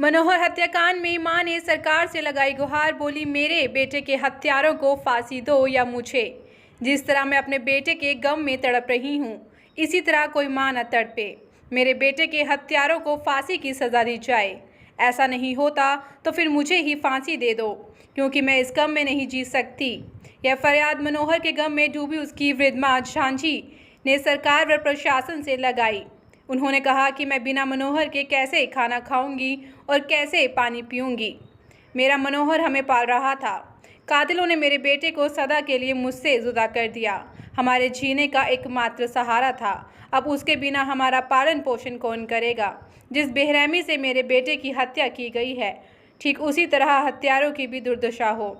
मनोहर हत्याकांड में मां ने सरकार से लगाई गुहार। बोली, मेरे बेटे के हत्यारों को फांसी दो या मुझे। जिस तरह मैं अपने बेटे के गम में तड़प रही हूं, इसी तरह कोई मां न तड़पे। मेरे बेटे के हत्यारों को फांसी की सज़ा दी जाए। ऐसा नहीं होता तो फिर मुझे ही फांसी दे दो, क्योंकि मैं इस गम में नहीं जी सकती। यह फरियाद मनोहर के गम में डूबी उसकी वृद्ध मां झांझी ने सरकार व प्रशासन से लगाई। उन्होंने कहा कि मैं बिना मनोहर के कैसे खाना खाऊंगी और कैसे पानी पीऊंगी। मेरा मनोहर हमें पाल रहा था। कातिलों ने मेरे बेटे को सदा के लिए मुझसे जुदा कर दिया। हमारे जीने का एकमात्र सहारा था। अब उसके बिना हमारा पालन पोषण कौन करेगा। जिस बेरहमी से मेरे बेटे की हत्या की गई है, ठीक उसी तरह हत्यारों की भी दुर्दशा हो।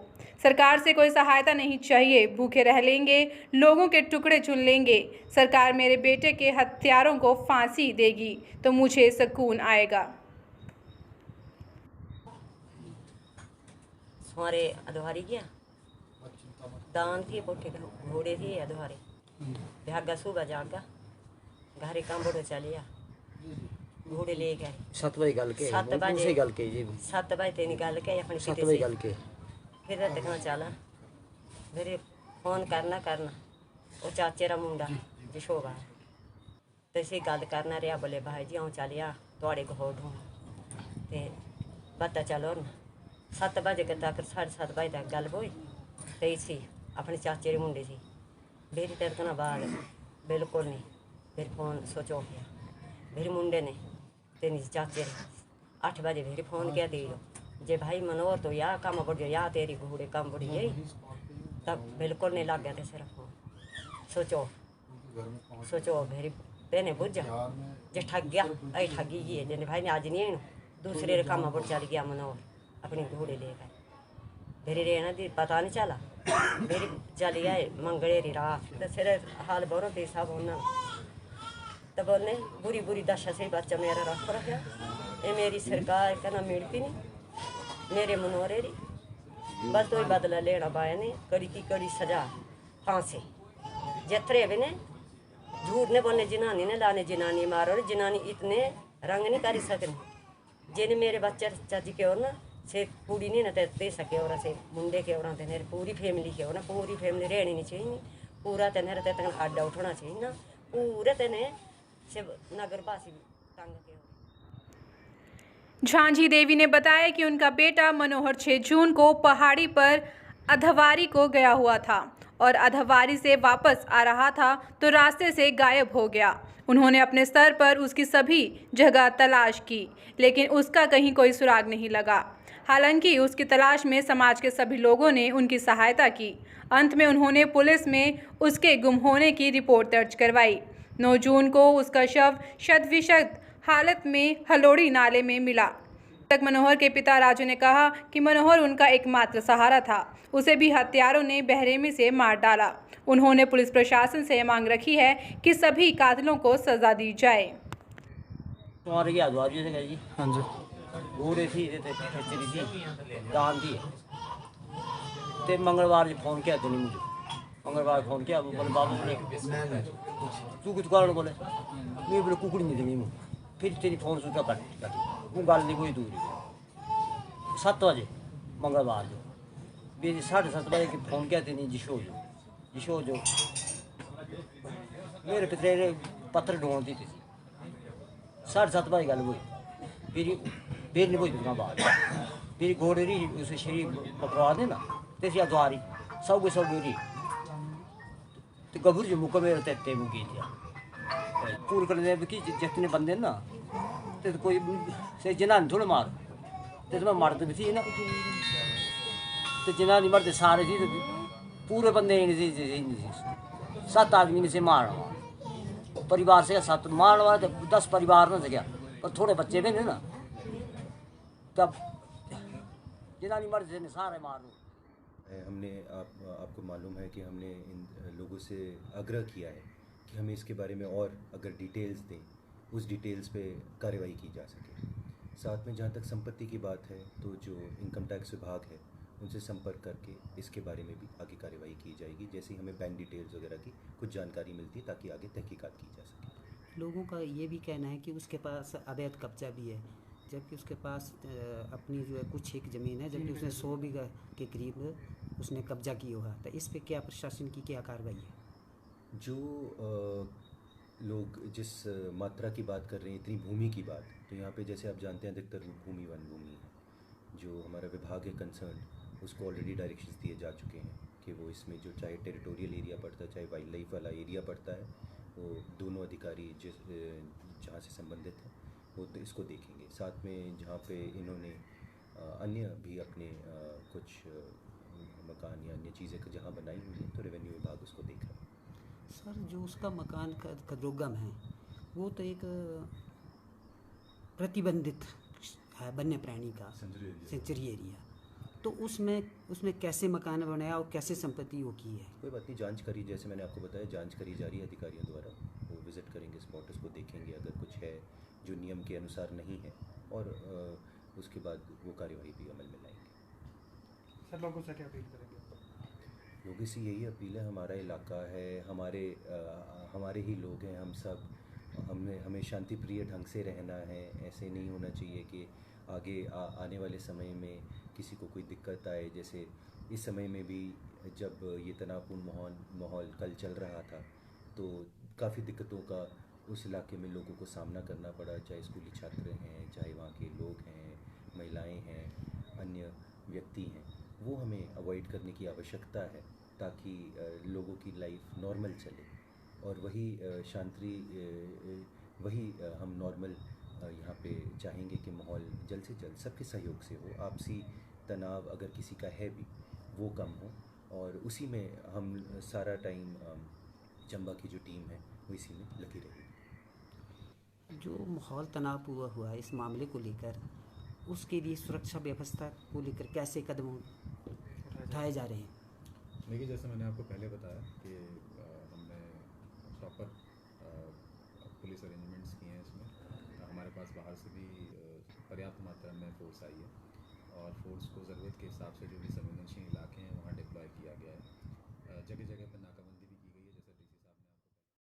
सरकार से कोई सहायता नहीं चाहिए। भूखे रह लेंगे, लोगों के टुकड़े चुन लेंगे। सरकार मेरे बेटे के हत्यारों को फांसी देगी तो मुझे सुकून आएगा। हमारे अधवारी गया दान थी, पोटे घोड़े थे अधवारे भागा सुबह जागा घरे काम बोड़े चलिया घोड़े ले गए 7 बजे गल के 7 बजे उसे गल के जी 7 बजे ते निकाल के अपने 7 बजे गल के फिर देखना चला मेरे फोन करना वो चाचे रा मुंडा जशोगा तैसे गल करना रहा। बोले भाई जी आऊँ चलिया थोड़े घोड़ ढूँ ते बता चलो ना 7 बजे तक 7:30 बजे तक गल होई ते सी अपने चाचे रे मुंडे सी मेरी तड़कना बाद बिल्कुल नहीं। फिर फोन सोचो गया मेरे मुंडे ने तेन चाचे ने 8 बजे फिर फोन किया दे जे भाई मनोहर तो या काम बढ़ गया या तेरी घोड़े काम बढ़ गई तब बिल्कुल नहीं लग गया थे सिर्फ फोन सोचो मेरी तेने बुझा जे ठग गया ऐ ठगी गई है भाई ने आज नहीं दूसरे रे काम बढ़ चल गया मनोहर अपने घोड़े ले गए। मेरी रहना दी पता नहीं चला मेरी चली आए मंगले री रात तो सिर हाल बोरो दे साहब उन्होंने तो बोलने बुरी बुरी दशा से बच्चा मेरा रख रखा ये मेरी सरकार कहना मिलती नहीं मेरे मनोहरे री बस तो ही बदला लेना पाया ने कड़ी की कड़ी सजा फांसी जत्रे भी ने झूठ ने बोलने जनानी ने लाने जनानी मारो जनानी इतने रंग नहीं कर सकने जिन मेरे बच्चे चाची के और ना से पूरी नहीं ना दे सके और से मुंडे के और तेरे पूरी फैमिली के और ना पूरी फैमिली रहनी नहीं चाहिए पूरा तेरे तक हड्डा उठना चाहिए ना पूरे तेने से नगरवासी तंग के। झांझी देवी ने बताया कि उनका बेटा मनोहर 6 जून को पहाड़ी पर अधवारी को गया हुआ था और अधवारी से वापस आ रहा था तो रास्ते से गायब हो गया। उन्होंने अपने स्तर पर उसकी सभी जगह तलाश की, लेकिन उसका कहीं कोई सुराग नहीं लगा। हालांकि उसकी तलाश में समाज के सभी लोगों ने उनकी सहायता की। अंत में उन्होंने पुलिस में उसके गुम होने की रिपोर्ट दर्ज करवाई। 9 जून को उसका शव शत-विशत हालत में हलोड़ी नाले में मिला। तक मनोहर के पिता राजू ने कहा कि मनोहर उनका एकमात्र सहारा था। उसे भी हत्यारों ने बेरहमी से मार डाला। उन्होंने पुलिस प्रशासन से मांग रखी है कि सभी कातिलों को सजा दी जाए। तुम्हारे क्या अधवारी से जी हां जी घोड़े थी ते खचरी थी दान थी ते मंगलवार जी फोन किया नहीं मुझे मंगलवार फोन किया बोले बाबू ने तू कुछ कारण बोले मैं बोले कुकड़ी नहीं देनी फिर तेरी फोन सुनता कट वो गल नहीं कोई दूर 7 बजे मंगलवार जो भी 7:30 बजे की फोन किया नहीं जिशो जो मेरे पितरे पत्थर ढूंढ दी थी 7:30 बजे गल हुई फिर नहीं कोई दूर बाद फिर घोड़े री उसे शरीर पकड़ा दे ना तेसी अधवारी सब री तो गभर जो मुका मेरे तेते मुकी दिया पूर करने की जितने बंदे ना तो कोई से जनानी थोड़े मार तो मर्द भी थी ना तो जनानी मर्द सारे थी तो पूरे बंदे नहीं थी 7 आदमी ने से मारना परिवार से 7 मारने वाला तो 10 परिवार न गया पर थोड़े बच्चे भी नहीं ना तब जनानी मर्द से सारे मारो। हमने आपको मालूम है कि हमने इन लोगों से आग्रह किया है कि हमें इसके बारे में और अगर डिटेल्स दें उस डिटेल्स पे कार्रवाई की जा सके। साथ में जहाँ तक संपत्ति की बात है तो जो इनकम टैक्स विभाग है उनसे संपर्क करके इसके बारे में भी आगे कार्रवाई की जाएगी, जैसे हमें बैंक डिटेल्स वगैरह की कुछ जानकारी मिलती है ताकि आगे तहकीकात की जा सके। लोगों का ये भी कहना है कि उसके पास अवैध कब्जा भी है, जबकि उसके पास अपनी जो है कुछ एक ज़मीन है, जबकि उसने 100 बीघा के करीब उसने कब्जा किया हुआ। तो इस पे क्या प्रशासन की क्या कार्रवाई है? जो लोग जिस मात्रा की बात कर रहे हैं, इतनी भूमि की बात, तो यहाँ पे जैसे आप जानते हैं अधिकतर भूमि वन भूमि है। जो हमारा विभाग है कंसर्न, उसको ऑलरेडी डायरेक्शंस दिए जा चुके हैं कि वो इसमें जो चाहे टेरिटोरियल एरिया पड़ता है चाहे वाइल्ड लाइफ वाला एरिया पड़ता है, वो दोनों अधिकारी जहाँ से संबंधित हैं वो तो इसको देखेंगे। साथ में जहाँ पे इन्होंने अन्य भी अपने कुछ मकान या अन्य चीज़ें जहाँ बनाई हुई हैं, तो रेवेन्यू विभाग उसको देख रहा है। सर, जो उसका मकान खदोगम है वो तो एक प्रतिबंधित है वन्य प्राणी का सेंचुरी एरिया, तो उसमें कैसे मकान बनाया और कैसे संपत्ति वो की है? कोई बात नहीं, जांच करी, जैसे मैंने आपको बताया जांच करी जा रही है अधिकारियों द्वारा। वो विज़िट करेंगे स्पॉट, उसको देखेंगे, अगर कुछ है जो नियम के अनुसार नहीं है और उसके बाद वो कार्यवाही भी अमल में लाएंगे। सर, लोगों से क्या अपील करेंगे? लोगों से यही अपील है, हमारा इलाका है, हमारे ही लोग हैं हम सब, हमें शांति प्रिय ढंग से रहना है। ऐसे नहीं होना चाहिए कि आगे आने वाले समय में किसी को कोई दिक्कत आए। जैसे इस समय में भी जब ये तनावपूर्ण माहौल कल चल रहा था, तो काफ़ी दिक्कतों का उस इलाके में लोगों को सामना करना पड़ा, चाहे स्कूली छात्र हैं, चाहे वहाँ के लोग हैं, महिलाएं हैं, अन्य व्यक्ति हैं। वो हमें अवॉइड करने की आवश्यकता है ताकि लोगों की लाइफ नॉर्मल चले, और वही हम नॉर्मल यहाँ पे चाहेंगे कि माहौल जल्द से जल्द सबके सहयोग से हो। आपसी तनाव अगर किसी का है भी वो कम हो, और उसी में हम सारा टाइम चंबा की जो टीम है वो इसी में लगी रहेगी। जो माहौल तनाव हुआ है इस मामले को लेकर, उसके लिए सुरक्षा व्यवस्था को लेकर कैसे कदम उठाए जा रहे हैं? देखिए, जैसे मैंने आपको पहले बताया कि हमने प्रॉपर पुलिस अरेंजमेंट्स किए हैं इसमें। हमारे पास बाहर से भी पर्याप्त मात्रा में फ़ोर्स आई है, और फोर्स को ज़रूरत के हिसाब से जो भी संवेदनशील इलाके हैं वहाँ डिप्लॉय किया गया है। जगह जगह पर